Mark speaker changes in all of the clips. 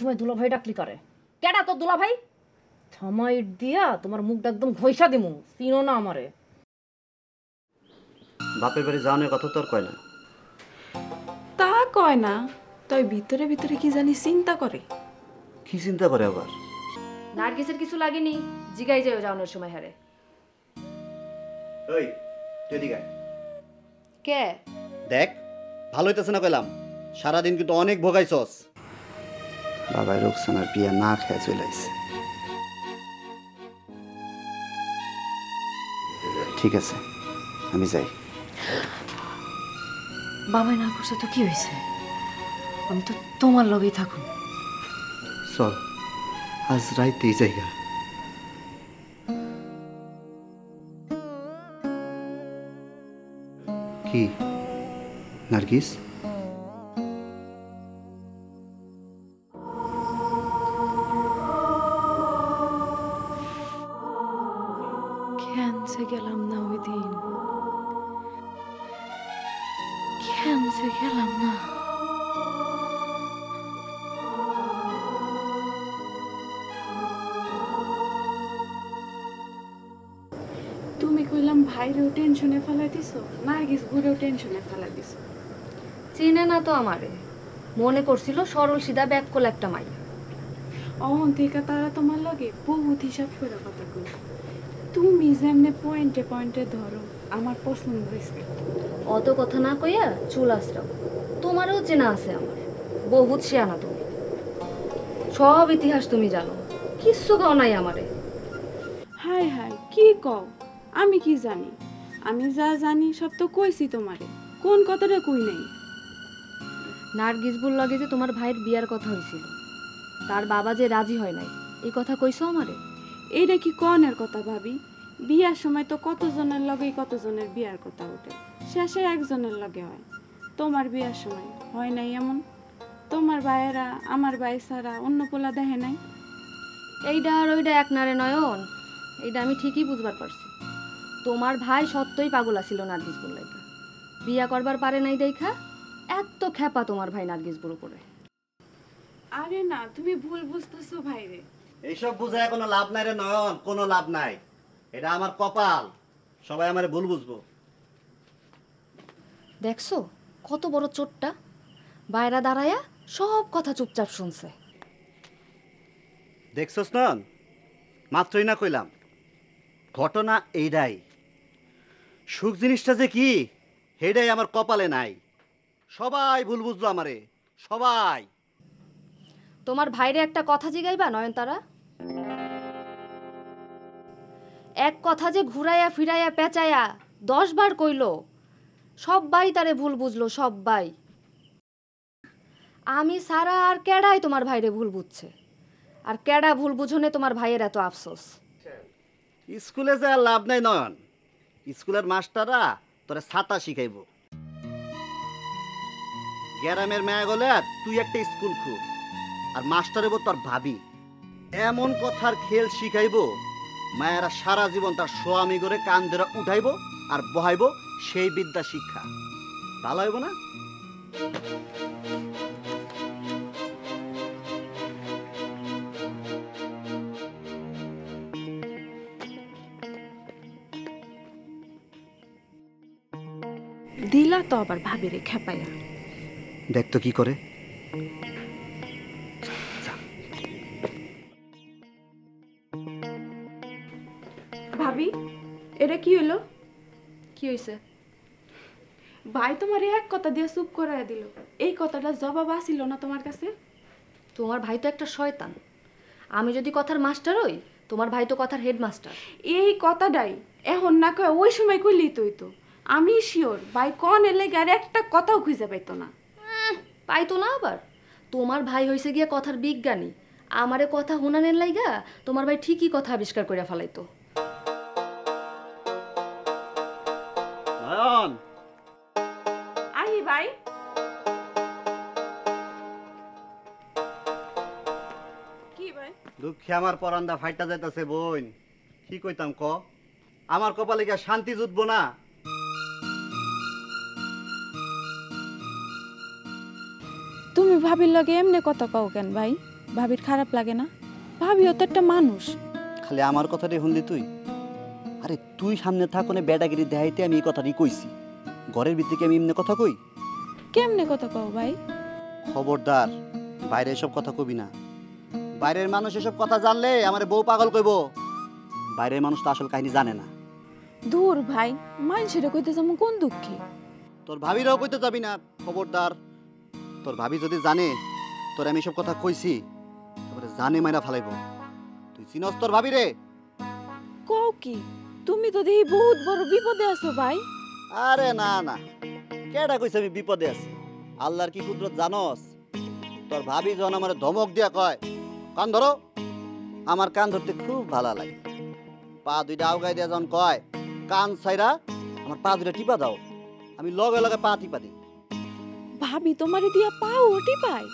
Speaker 1: সময় দুলাভাই ডাকলি করে? কেডা তোর দুলাভাই? থামাইট দিয়া তোমার মুখটা একদম ঘষা দিমু, চিনো না আমারে।
Speaker 2: বাপের বাড়ি যাওয়ানোর কথা তোর কয় না?
Speaker 3: তা কয় না, তাই ভিতরে ভিতরে কি জানি চিন্তা করে।
Speaker 2: কি চিন্তা করে আবার?
Speaker 1: নার্গিসের কিছু লাগেনি, জিগাই যায় যাওয়ানোর সময় হারে।
Speaker 2: ওই তুই এদিকে আয়।
Speaker 1: কে?
Speaker 2: দেখ ভালো হইতেছে না কইলাম, সারাদিন কিন্তু অনেক ভোগাইছস। বাবাই রোকসানার বিয়া না খেয়ে চলে আইছে। ঠিক আছে আমি যাই।
Speaker 1: বাবাই না করছে তো কি হয়েছে? আমি তো তোমার লগেই থাকুন।
Speaker 2: চল আজ রাইতেই যাইগা। কি নার্গিস?
Speaker 3: কেনসে গেলাম না ওই দিন, কেনসে গেলাম না। তুমি কইলাম ভাইরেও টেনশনে ফেলাই দিছো, নার্গিস বুড়েও টেনশনে ফেলাই দিছো।
Speaker 1: চিনে না তো আমারে, মনে করছিল সরল সিধা ব্যাককল একটা মাই।
Speaker 3: অহন থেকে তারা তোমার লগে বহুত হিসাব করে কথা কই। তুমি যেমনে পয়েন্টে পয়েন্টে ধরো আমার পছন্দ হয়েছে।
Speaker 1: অত কথা না কইয়া চুল আশ্রাও। তোমারও চেনা আছে আমার, বহুত শেয়ানা তুমি। সব ইতিহাস তুমি জানো, কিচ্ছু কাও নাই আমারে।
Speaker 3: হাই হাই কি কও? আমি কি জানি? আমি যা জানি সব তো কইছি তোমারে, কোন কথাটা কই নাই?
Speaker 1: নার্গিস বলল যে তোমার ভাইয়ের বিয়ার কথা হয়েছিল, তার বাবা যে রাজি হয় নাই, এই কথা কইছো আমারে?
Speaker 3: এইটা কি কনের কথা ভাবি? বিয়ার সময় তো কতজনের লগেই কতজনের বিয়ার কথা ওঠে, শেষে একজনের লগে হয়। তোমার বিয়ার সময় হয় নাই এমন? তোমার ভাইয়েরা আমার ভাই ছাড়া অন্য পোলা দেখে নাই?
Speaker 1: এইটা আর ওইটা এক নারে নয়ন, এইটা আমি ঠিকই বুঝবার পারছি। তোমার ভাই সত্যই পাগল আছিল নার্গিস বুর লাইগা, বিয়া করবার পারে নাই দেখা এত খ্যাপা তোমার ভাই নার্গিস বুর করে।
Speaker 3: আরে না, তুমি ভুল বুঝতেছো ভাইরে।
Speaker 2: এইসব বুঝায় কোনো লাভ নাই রে নয়ন, কোনো লাভ নাই। এটা আমার কপাল, সবাই আমারে ভুল বুঝবো।
Speaker 1: দেখছো কত বড় চোটটা, বাইরা দাঁড়ায়া সব কথা চুপচাপ শুনছে।
Speaker 2: দেখছস নয়ন, মাত্রই না কইলাম, ঘটনা এইটাই। সুখ জিনিসটা যে কি সেইটাই আমার কপালে নাই। সবাই ভুল বুঝলো আমারে, সবাই।
Speaker 1: তোমার ভাইরে একটা কথা জিগাইবা নয়নতারা? এক কথা যে ঘুরাইয়া ফিরাইয়া পেঁচাইয়া 10 বার কইলো, সব্বাই তারে ভুল বুঝলো, সব্বাই। আমি সারা আর কেডাই তোমার ভাইরে ভুল বুঝছে, আর কেডা ভুল বুঝনে তোমার ভাইয়ের এত আফসোস?
Speaker 2: স্কুলে যা লাভ নাই নয়ন, স্কুলের মাস্টাররা তোরে ছাতা শিখাইব। গ্রামের মেয়া গলে তুই একটা স্কুল খুব, আর মাস্টার হইব তোর ভাবি। এমন কথার খেল শিখাইব, মায়েরা সারা জীবন তার স্বামী করে কান ধরে উঠাইব আর বহাইব, সেই বিদ্যা শিক্ষা। ভালো হইব না?
Speaker 3: দিলা তো আবার ভাবিরে খেপাইয়া।
Speaker 2: দেখ তো কি করে।
Speaker 3: ভাবি এটা কি হলো?
Speaker 1: কি হইছে?
Speaker 3: ভাই তোমার এক কথা দিয়ে চুপ করাইয়া দিল, এই কথাটা জবাব আসিল না তোমার কাছে?
Speaker 1: তোমার ভাই তো একটা শয়তান। আমি যদি কথার মাস্টার হই, তোমার ভাই তো কথার হেডমাস্টার।
Speaker 3: এই কথাটাই এখন না কয় ওই সময় কইলি তুই তো আমি শিওর ভাই কোন এলে আর একটা কথাও খুঁজে পাইতো না।
Speaker 1: পাইতো না আবার? তোমার ভাই হইছে গিয়া কথার বিজ্ঞানী, আমারে কথা হুনানের লাইগা তোমার ভাই ঠিকই কথা আবিষ্কার করে ফেলাইতো।
Speaker 2: নয়ন,
Speaker 3: আই ভাই। কি ভাই?
Speaker 2: দুঃখে আমার পরান্দা ফাইটা যাইতাছে বোন। কি কইতাম ক? আমার কপালে কি আর শান্তি জুটবো না?
Speaker 3: তুমি ভাবির লগে এমনি কথা কও কেন ভাই? ভাবির খারাপ লাগে না? ভাবিও তো একটা মানুষ।
Speaker 2: খালি আমার কথাটাই শুনলি তুই? আরে তুই সামনে থাকনে বেডাগিরি দেখাইতে আমি এই কথাটাই কইছি। ঘরের ভিতরে আমি এমনি কথা কই?
Speaker 3: কেমনে কথা কও ভাই?
Speaker 2: খবরদার বাইরে এসব কথা কবি না। বাইরের মানুষ এসব কথা জানলে আমার বউ পাগল কইব। বাইরের মানুষ তো আসল কাহিনী জানে না।
Speaker 3: দূর ভাই, মানুষেরা কইতে যাবো কোন দুঃখে?
Speaker 2: তোর ভাবিরাও কইতে যাবি না, খবরদার। তোর ভাবি যদি জানে তোর আমি এসব কথা কইছি, তারপরে জানে মাইরা ফালাইব। তুই চিনস তোর ভাবি রে?
Speaker 3: কও কি? তুমি তো দেখি বহুত বড় বিপদে আছো ভাই।
Speaker 2: আরে না না, কেডা কইছে আমি বিপদে আছি? আল্লাহর কি কুদরত জানস? তোর ভাবি যখন আমার ধমক দিয়া কয় কান ধরো, আমার কান ধরতে খুব ভালো লাগে। পা দুইটা আউগাই দিয়া যখন কয় কান ছাইরা আমার পা দুইটা টিপা দাও, আমি লগে লগে পা টিপা দিই।
Speaker 3: ভাবি তোমারে দিয়া পাও ওটি পায়?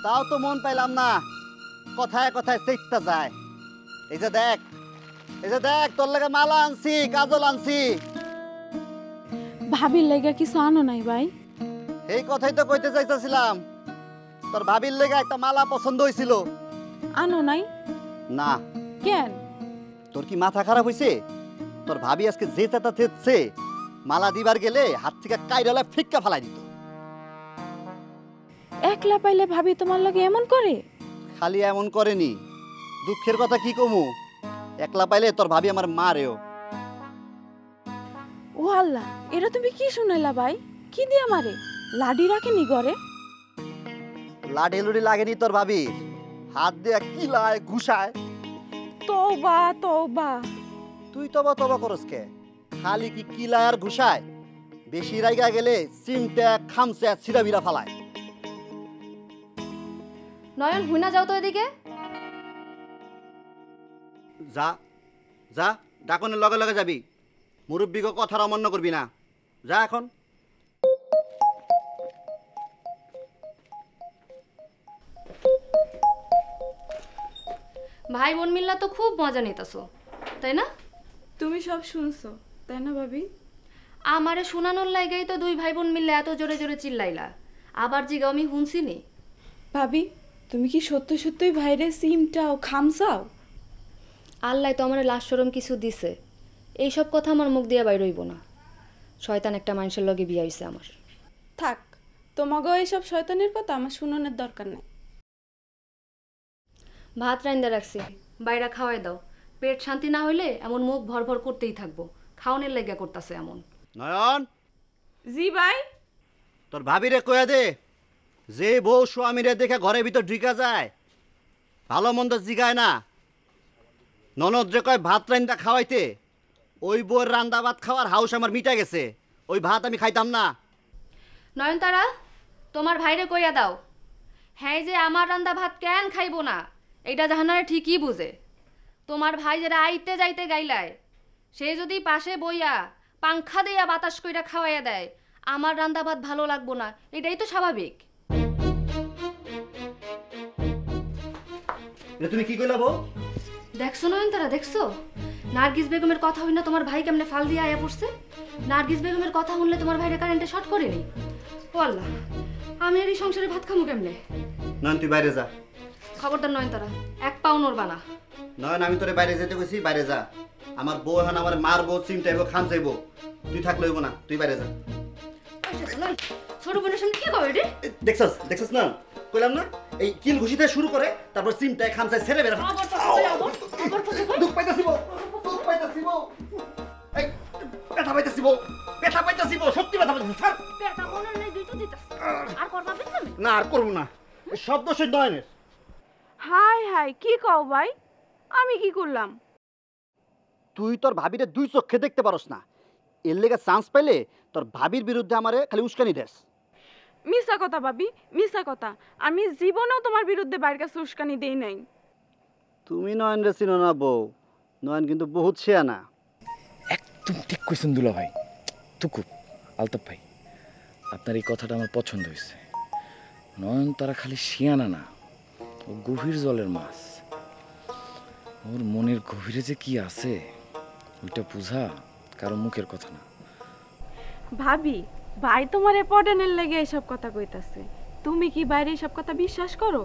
Speaker 2: তাও তো মন পাইলাম না, কথায় কথায় চেইত্তা যায়। এই যে দেখ, এই যে দেখ, তোর লাগে মালা আনছি, কাজল আনছি।
Speaker 3: ভাবির লাগা কিছু আনো নাই ভাই?
Speaker 2: এই কথাই তো কইতে চাইতেছিলাম। তোর ভাবির লেগে একটা মালা পছন্দ হয়েছিল।
Speaker 3: আনো নাই?
Speaker 2: না।
Speaker 3: কেন?
Speaker 2: তোর কি মাথা খারাপ হইছে? তোর ভাবি আজকে যে চেতা থেচ্ছে, মালা দিবার গেলে হাত থেকে কাইডালা ফিক্কা ফালাই দিত।
Speaker 3: একলা পাইলে ভাবি তোমার লগে এমন করে?
Speaker 2: খালি এমন করেনি, দুঃখের কথা কি কমু, একলা পাইলে তোর ভাবি আমার মারেও।
Speaker 3: ও আল্লাহ, এটা তুমি কি শুনাইলা ভাই? কি দিয়া মারে? লাডি রাখেনি ঘরে?
Speaker 2: লাঠি লুড়ি লাগেনি তোর ভাবির, হাত দিয়ে কিলায় ঘুষায়।
Speaker 3: তওবা তওবা।
Speaker 2: তুই তবা তবা করস কে? খালি কি কিলায় আর ঘুষায়? বেশি রাইগা গেলে চিমটা খামচা ছিড়া বিরা ফালায়।
Speaker 1: নয়ন হুইনা যাও তো এদিকে।
Speaker 2: যা যা, ডাকনের লগে লগে যাবি। মুরব্বীকে কথার অমান্য করবি না, যা এখন।
Speaker 1: ভাই বোন মিল্লা তো খুব মজা নিতেছো, তাই না?
Speaker 3: তুমি সব শুনছো তাই না ভাবি?
Speaker 1: আমারে শোনানোর লাগাই তো দুই ভাই বোন মিললে এত জোরে জোরে চিল্লাইলা। আবার জিগাও আমি শুনছি নি।
Speaker 3: ভাবি, তুমি কি সত্য সত্যই ভাইরে সিমটাও খামসাও?
Speaker 1: আল্লাহ তো আমার লাশ শরম কিছু দিছে, এইসব কথা আমার মুখ দিয়ে বাইর হইব না। শয়তান একটা মানুষের লগে বিয়া হইছে আমার।
Speaker 3: থাক, তোমাকেও এইসব শয়তানের কথা আমার শুনানোর দরকার নাই।
Speaker 1: ভাত রাইন্দা রাখছি, বাইরা খাওয়াই দাও। পেট শান্তি না হইলে এমন মুখ ভর ভর করতেই থাকবো। খাওনের লেগা করতেছে এমন।
Speaker 2: নয়ন,
Speaker 3: জি ভাই।
Speaker 2: তোর ভাবিরে কয়া দে, যে বউ স্বামীরে দেখে ঘরের ভিতর ঢুকা যায়, ভালো মন্দ জিগায় না, ননদ রে কয় ভাত রান্দা খাওয়াইতে। ওই বউয়ের রান্দা ভাত খাওয়ার হাউস আমার মিটা গেছে, ওই ভাত আমি খাইতাম না।
Speaker 1: নয়নতারা, তোমার ভাইরে কইয়া দাও, হ্যাঁ যে আমার রান্দা ভাত কেন খাইবো না, এইটা জাহানারে ঠিকই বুঝে। তোমার ভাই যারা আইতে যাইতে গাইলায়, সে যদি পাশে বইয়া পাংখা দিয়া বাতাস কইরা খাওয়াইয়া দেয়, আমার রান্দা ভাত ভালো লাগবো না, এটাই তো স্বাভাবিক।
Speaker 2: তুমি কি কইলা বউ?
Speaker 1: দেখছো নয়নতারা, দেখছো নার্গিস বেগমের কথা হই না তোমার ভাই কেমনে ফাল দিয়ে আয়া পড়ছে। নার্গিস বেগমের কথা শুনলে তোমার ভাইরে কারেন্টে শর্ট করেনি। ও আল্লাহ, আমি আর এই সংসারে ভাত খামু কেমনে?
Speaker 2: নয়ন তুই বাইরে যা।
Speaker 1: খবরদার নয়নতারা, এক পাও নড়বা না।
Speaker 2: নয়ন আমি তোরে বাইরে যেতে কইছি, বাইরে যা। আমার বউ এখন আমার মারবো, চিমটাইবো, খাম চাইবো, তুই থাকলে হইব না, তুই বাইরে যা।
Speaker 1: ছোট বোনের সামনে কি কবে রে?
Speaker 2: দেখছস দেখছস না, কইলাম না, এই কিল ঘুষিতে শুরু করে তারপর চিমটায় খামচায় ছেড়ে বেরা। দুঃখ পাইতাছি বউ, দুঃখ পাইতাছি বউ, এই ব্যথা পাইতাছি বউ, ব্যথা পাইতাছি বউ, সত্যি ব্যথা পাইতাছি। স্যার
Speaker 1: পেটা মনের নাই দুইটো দিতাছ। আর করবা তুমি?
Speaker 2: না আর করব না, এই শব্দ সে নয়নের।
Speaker 3: হাই হাই, কি কও ভাই? আমি কি করলাম?
Speaker 2: তুই তোর ভাবিরে দুই চোখে দেখতে পারস না, এর লেগে চান্স পাইলে তোর ভাবির বিরুদ্ধে আমারে খালি উস্কানি দেস।
Speaker 3: মিছা কথা ভাবি, মিছা কথা। আমি জীবনেও তোমার বিরুদ্ধে বাইরের কাছে উস্কানি দেই নাই।
Speaker 2: তুমি নয়ন রে চিনো না বউ, নয়ন কিন্তু বহুত শেয়ানা।
Speaker 4: একদম ঠিক কইছেন দুলা ভাই। তুকুব আলতাফ ভাই, আপনার এই কথাটা আমার পছন্দ হয়েছে। নয়ন তারা খালি শিয়ানা না, ও গভীর জলের মাছ। ওর মনের গভীরে যে কি আছে ওইটা বুঝা কারো মুখের কথা না।
Speaker 3: ভাবি, ভাই তোমারে পড়ানোর লেগে এসব কথা কইতাছে। তুমি কি বাইরে এসব কথা বিশ্বাস করো?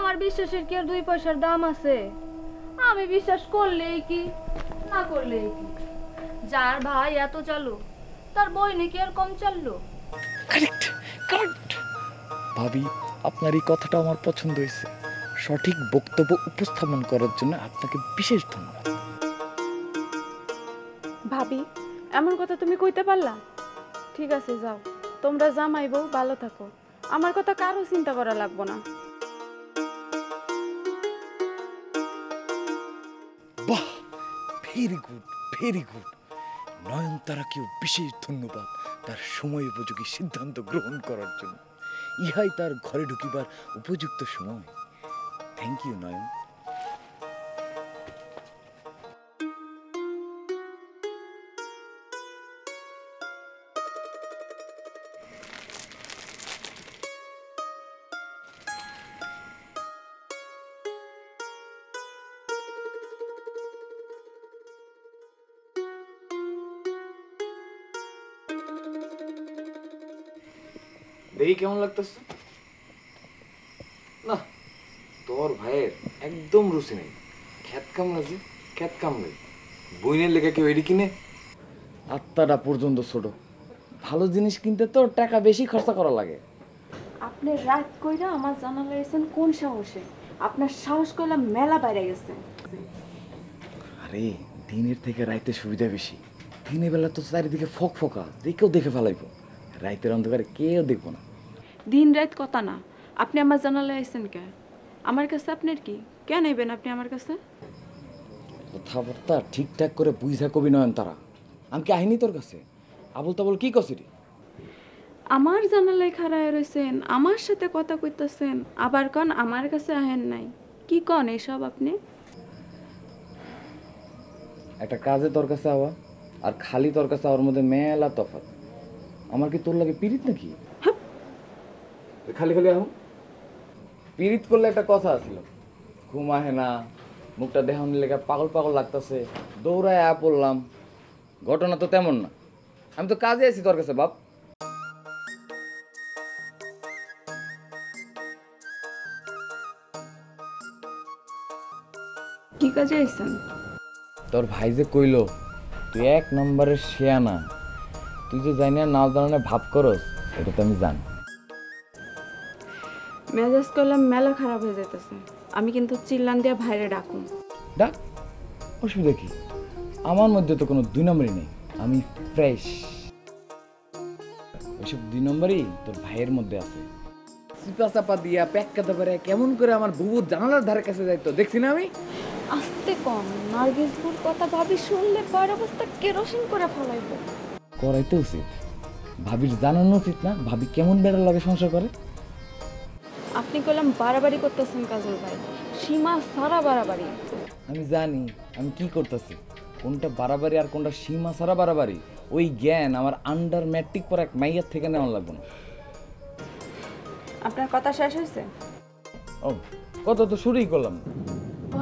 Speaker 1: আমার বিশ্বাসের কি আর 2 পয়সার দাম আছে? আমি বিশ্বাস করলেই কি, না করলেই কি? যার ভাই এত চালু, তার বই নাকি আর কম চাললো?
Speaker 4: Correct, correct. ভাবি, আপনার এই কথাটা আমার পছন্দ হয়েছে। সঠিক বক্তব্য উপস্থাপন করার জন্য আপনাকে বিশেষ ধন্যবাদ।
Speaker 3: ভাবি, এমন কথা তুমি কইতে পারলা? ঠিক আছে, যাও, তোমরা জামাই বউ ভালো থাকো। আমার কথা কারো চিন্তা করা লাগবো না।
Speaker 4: বাহ, ভেরি গুড, ভেরি গুড। নয়নতারাকেও বিশেষ ধন্যবাদ তার সময় উপযোগী সিদ্ধান্ত গ্রহণ করার জন্য। ইহাই তার ঘরে ঢুকিবার উপযুক্ত সময়। থ্যাংক ইউ নয়ন। দেখি কেমন লাগতেছে? না, তোর ভাইয়ের একদম রুচি নেই। খ্যাত কামলা যে খ্যাত কামলাই, বইনের লেখা কেউ এটি কিনে? আত্মাটা পর্যন্ত ছোট। ভালো জিনিস কিনতে তো টাকা বেশি খরচা করা লাগে।
Speaker 3: আপনি রাত কইরা আমার জানালা এসেন কোন সাহসে? আপনার সাহস কইলা মেলা বাইরে গেছে।
Speaker 4: আরে, দিনের থেকে রাইতে সুবিধা বেশি। দিনের বেলা তো চারিদিকে ফক ফকা, যে কেউ দেখে ফেলাইব। রাইতের অন্ধকারে কেউ দেখবো না।
Speaker 3: দিন রাত কথা না, আপনি আমার জানালে আইছেন কে? আমার কাছে আপনার কি? কেন আইবেন আপনি আমার কাছে?
Speaker 4: কথাবার্তা ঠিকঠাক করে বুঝা কবি নয়নতারা। আমি কি আহিনি তোর কাছে? আবল তাবল কি কছিরি?
Speaker 3: আমার জানালায় খাড়ায় রয়েছেন, আমার সাথে কথা কইতেছেন, আবার কন আমার কাছে আহেন নাই। কি কন এসব আপনি?
Speaker 4: একটা কাজে তোর কাছে আওয়া আর খালি তোর কাছে আওয়ার মধ্যে মেলা তফাৎ। আমার কি তোর লাগে পিরিত নাকি? খালি খালি আহ, পিরিত করলে একটা কথা আছিল, ঘুম আহে না, মুখটা দেখানোর লেগে পাগল পাগল লাগতেছে, দৌড়ায় পড়লাম। ঘটনা তো তেমন না। আমি তো কাজে আছি তোর কাছে বাপ।
Speaker 3: কি কাজে আইছেন?
Speaker 4: তোর ভাই যে কইলো তুই 1 নম্বরের শেয়ানা, তুই যে জানি না জানানে ভাব করস, এটা তো আমি জানি।
Speaker 3: মেজাজ করলাম মেলা খারাপ হয়ে যেতেছে। আমি কিন্তু চিল্লান দিয়া ভাইরে ডাকুম।
Speaker 4: ডাক, অসুবিধা কি? আমার মধ্যে তো কোনো 2 নম্বরই নেই। আমি ফ্রেশ। ওইসব 2 নম্বরই তোর ভাইয়ের মধ্যে আছে। চিপা চাপা দিয়া প্যাক্কাতে পারে কেমন করে আমার বুবুর জানালার ধারে কাছে যাইতো দেখছি না আমি।
Speaker 3: আস্তে কম, নার্গিসপুর কথা ভাবি শুনলে পর অবস্থা কেরোসিন করে ফলাইব।
Speaker 4: করাইতে উচিত, ভাবির জানানো উচিত না ভাবি কেমন বেড়ার লাগে সংসার করে।
Speaker 3: আপনি কইলাম বাড়াবাড়ি করতেছেন কাজল ভাই, সীমা সারা বাড়াবাড়ি।
Speaker 4: আমি জানি আমি কি করতেছি, কোনটা বাড়াবাড়ি আর কোনটা সীমা ছাড়া বাড়াবাড়ি। ওই জ্ঞান আমার আন্ডার ম্যাট্রিক পর এক মাইয়ার থেকে নেওয়া লাগবে না।
Speaker 3: আপনার কথা শেষ হয়েছে?
Speaker 4: ও, কত তো শুরুই করলাম।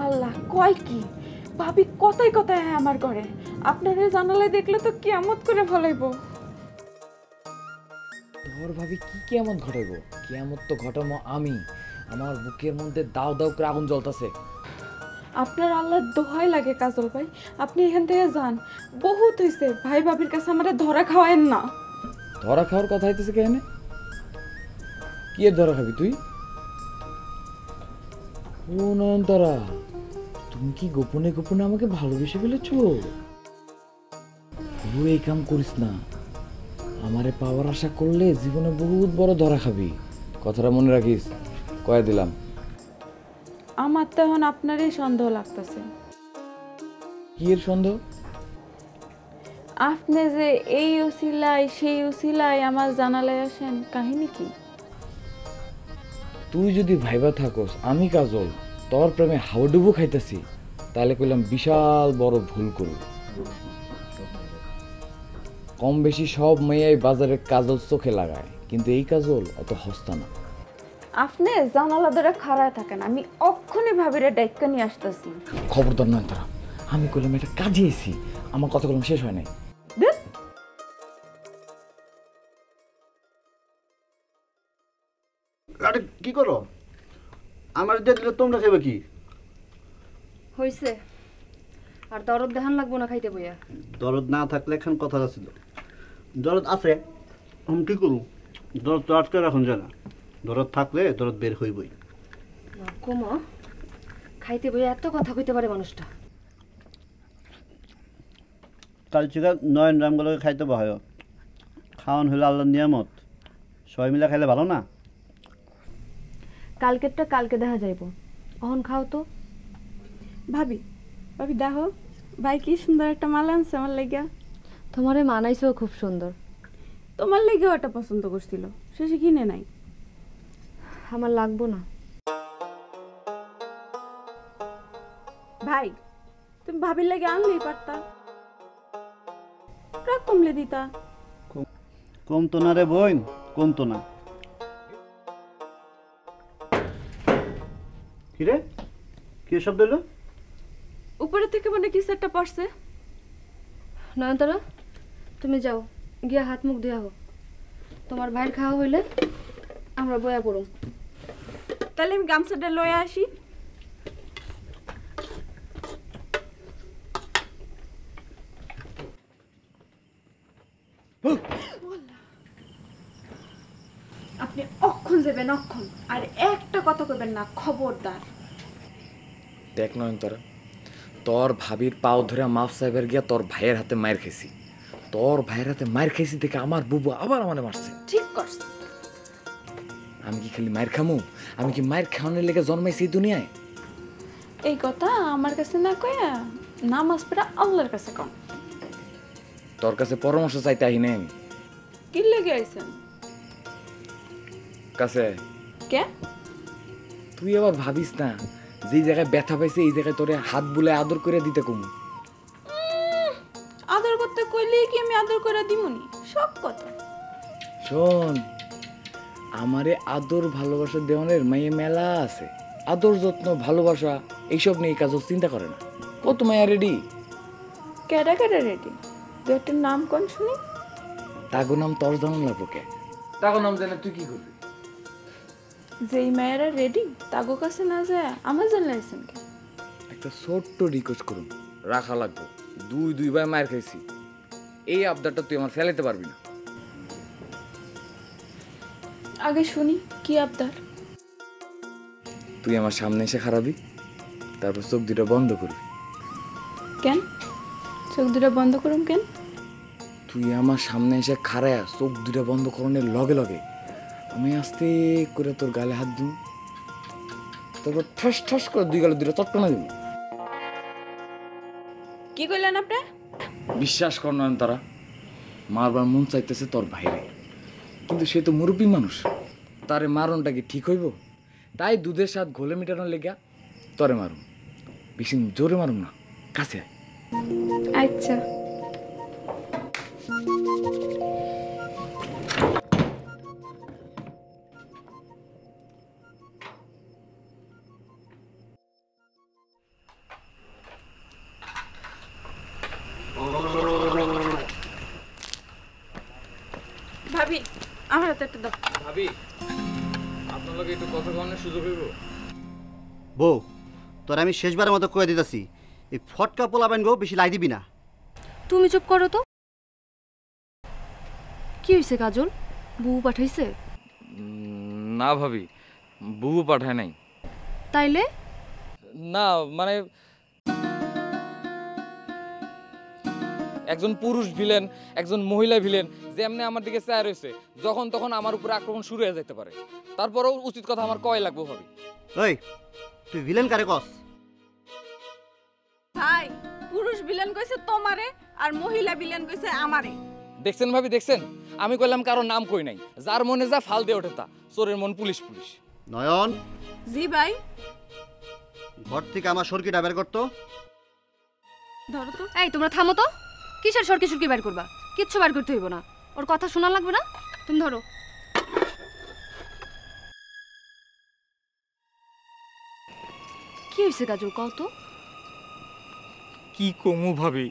Speaker 3: আল্লাহ, কয় কি ভাবি কথাই কথাই হ্যাঁ আমার ঘরে। আপনারে জানালে দেখলে তো কিয়ামত করে ফলাইব।
Speaker 4: তোর ভাবি কি কিয়ামত ঘটাইব? কিয়ামত তো ঘটাবো আমি। আমার বুকের মধ্যে দাও দাও করে আগুন জ্বলতাছে।
Speaker 3: আপনার আল্লাহ দোহাই লাগে কাজল ভাই, আপনি এখান থেকে যান। বহুত হয়েছে, ভাই ভাবির কাছে আমরা ধরা খাওয়ায়েন না।
Speaker 4: ধরা খাওয়ার কথা হইতেছে কেন? কি এর ধরা খাবি তুই? ও নয়নতারা, তুমি কি গোপনে গোপনে আমাকে ভালোবেসে ফেলেছ? এই কাম করিস না। আমারে পাওয়ার আশা করলে জীবনে বহুত বড় ধরা খাবি। কথাটা মনে রাখিস, কয়ে দিলাম।
Speaker 3: আমার তো এখন আপনারই সন্দেহ লাগতেছে।
Speaker 4: কি এর সন্দেহ?
Speaker 3: আপনি যে এই উসিলায় সেই উসিলায় আমার জানালায় আসেন, কাহিনী কি?
Speaker 4: তুই যদি ভাইবা থাকস আমি কাজল তোর প্রেমে হাওডুবু খাইতেছি, তাহলে কইলাম বিশাল বড় ভুল করব। কম বেশি সব মেয়েই বাজারে কাজল চোখে লাগায়, কিন্তু এই কাজল অত হস্তা না।
Speaker 3: আপনি জানালা ধরে খাড়ায় থাকেন, আমি অক্ষণে ভাবিরে ডাইক্কা নিয়ে আসতেছি।
Speaker 4: খবরদার নয় তারা, আমি কইলাম এটা কাজে এসি, আমার কথা কলম শেষ হয় নাই।
Speaker 2: আরে কি করো? আমার দিয়ে দিলে তোমরা খাবে কি?
Speaker 1: হইছে আর দরদ দেখান লাগবো না খাইতে বইয়া।
Speaker 2: দরদ না থাকলে এখন কথা ছিল। দরদ আছে, আমি কি করু? দরদ তো আটকে রাখুন যায় না। দরদ থাকলে দরদ বের হইবই।
Speaker 1: কমা খাইতে বইয়া এত কথা কইতে পারে মানুষটা।
Speaker 2: কাল থেকে নয়ন রামগুলোকে খাইতে বহায়। খাওয়ান হইলে আল্লাহর নিয়ামত, সবাই মিলে খাইলে ভালো না?
Speaker 1: কালকেরটা কালকে দেখা যাইব, অহন খাও তো।
Speaker 3: ভাবি ভাবি দেখো ভাই কি সুন্দর একটা মালা আনছে আমার লেগা।
Speaker 1: তোমারে মানাইছেও খুব সুন্দর।
Speaker 3: তোমার লেগেও একটা পছন্দ করছিল, শেষে কিনে নাই।
Speaker 1: আমার লাগবো না।
Speaker 3: ভাই তুমি ভাবির লেগে আনলেই পারতা, রাগ কমলে দিতা।
Speaker 2: কমতো না রে বোন, কমতো না। কিরে, কি শব্দ হলো?
Speaker 3: উপরে থেকে মানে কিছু একটা পড়ছে।
Speaker 1: নয়নতারা তুমি যাও, গিয়া হাত মুখ ধুয়া হোক। তোমার ভাইয়ের খাওয়া হইলে আমরা বয়া পড়ুম।
Speaker 3: তাহলে আমি গামছাটা লয়ে আসি। আপনি অক্ষণ যাবেন, অক্ষণ, আর একটা কথা কইবেন না, খবরদার।
Speaker 4: দেখ নয়নতারা, তোর ভাবির পাও ধরে মাফ সাহেবের গিয়া তোর ভাইয়ের হাতে মায়ের খেয়েছি। তোর ভাইয়ের হাতে মায়ের খেয়েছি দেখে আমার বুবু আবার আমারে মারছে।
Speaker 3: ঠিক করছ।
Speaker 4: আমি কি খালি মায়ের খামু? আমি কি মায়ের খাওয়ানোর লেগে জন্মাইছি এই দুনিয়ায়?
Speaker 3: এই কথা আমার কাছে না কইয়া নামাজ পড়া আল্লাহর কাছে কন।
Speaker 4: তোর কাছে পরামর্শ চাইতে আহি নাই আমি।
Speaker 3: কি লেগে আইছেন
Speaker 4: কাছে
Speaker 3: কে?
Speaker 4: তুই আবার ভাবিস না যেই জায়গায় ব্যথা পাইছে এই জায়গায় তোরে হাত বুলে আদর করে দিতে কমু।
Speaker 3: আদর করতে কইলেই কি আমি আদর করে দিমুনি? সব কথা।
Speaker 4: শোন, আমারে আদর ভালোবাসা দেওয়ানের মাইয়ে মেলা আছে। আদর যত্ন ভালোবাসা এইসব নিয়ে কাজ চিন্তা করে না। কত মায়া রেডি।
Speaker 3: কেডা কেডা রেডি? দু একটা নাম কোন শুনি।
Speaker 4: তাগো নাম তোর জানান লাগবো কে? তাগো নাম জানে তুই কি করবি?
Speaker 3: যেই মায়েরা রেডি তাগো কাছে না যায় আমার জন্য আইছেন কে?
Speaker 4: একটা ছোট্ট রিকোয়েস্ট করুন, রাখা লাগবো। দুই ভাই মায়ের খাইছি, এই আবদারটা তুই আমার ফেলাইতে পারবি না।
Speaker 3: আগে শুনি কি আবদার।
Speaker 4: তুই আমার সামনে এসে খারাপি, তারপর চোখ দুটো বন্ধ করবি।
Speaker 3: কেন চোখ দুটা বন্ধ করুম কেন?
Speaker 4: তুই আমার সামনে এসে খাড়ায়া চোখ দুটো বন্ধ করানোর লগে লগে আমি আস্তে করে তোর গালে হাত দিব, তারপর ঠাস ঠাস করে দুই গালে দুটো চট্টনা দিব।
Speaker 3: কি কইলেন আপনি?
Speaker 4: বিশ্বাস কর নয়নতারা, মারবার মন চাইতেছে তোর ভাইরে, কিন্তু সে তো মুরব্বী মানুষ, তারে মারণটা কি ঠিক হইব? তাই দুধের স্বাদ ঘোলে মিটানোর লেগা তরে মারুম। বেশি জোরে মারুম না, কাছে আয়।
Speaker 3: আচ্ছা ভাবি আমার হাতে একটা দাও।
Speaker 4: ভাবি, আপনার লগে একটু কথা বলার সুযোগ হইব?
Speaker 2: বউ, তোর আমি শেষবারের মতো কয়ে দিতেছি, এই ফটকা পোলাবেন গো বেশি লাই দিবি না।
Speaker 1: তুমি চুপ করো তো। কি হয়েছে কাজল? বউ পাঠাইছে?
Speaker 4: না ভাবি, বুবু পাঠায় নাই।
Speaker 1: তাইলে
Speaker 4: না মানে একজন পুরুষ ভিলেন, একজন মহিলা ভিলেন যেমনি আমার দিকে চায় রয়েছে, যখন তখন আমার উপরে আক্রমণ শুরু হয়ে যেতে পারে। তারপরেও উচিত কথা আমার কয় লাগবো ভাবি।
Speaker 2: ওই, তুই ভিলেন কারে কস?
Speaker 3: ভাই পুরুষ ভিলেন কইছে তোমারে আর মহিলা ভিলেন কইছে আমারে।
Speaker 4: দেখছেন ভাবি, দেখছেন? আমি কইলাম কারো নাম কই নাই, যার মনে যা ফাল দিয়ে ওঠে তা। চোরের মন পুলিশ পুলিশ।
Speaker 2: নয়ন,
Speaker 3: জি ভাই।
Speaker 2: ঘর থেকে আমার সরকিটা বের করতো।
Speaker 3: ধরো তো।
Speaker 1: এই তোমরা থামো তো। কিসের সরকি সরকি বের করবা? কিচ্ছু বের করতে হইব না, ওর কথা শোনা লাগবে না। তুমি ধরো। কি হয়েছে কাজল, কও তো?
Speaker 4: কি কমু ভাবি,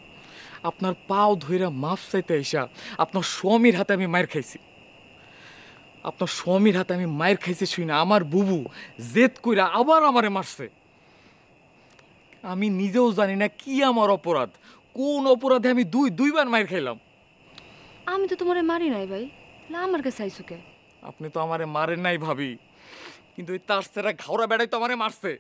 Speaker 4: আপনার পাও ধইরা মাফ চাইতে আইসা আপনার স্বামীর হাতে আমি মার খাইছি। আপনার স্বামীর হাতে আমি মায়ের খাইছে শুই না আমার বুবু জেদ কইরা আবার আমারে মারছে। আমি নিজেও জানি না কি আমার অপরাধ, কোন অপরাধে আমি দুইবার মায়ের খাইলাম।
Speaker 1: আমি তো তোমারে মারি নাই ভাই, লা আমার কাছে আইসুকে।
Speaker 4: আপনি তো আমারে মারেন নাই ভাবি, কিন্তু ওই তার সেরা ঘাওড়া বেড়াই তো আমারে মারছে।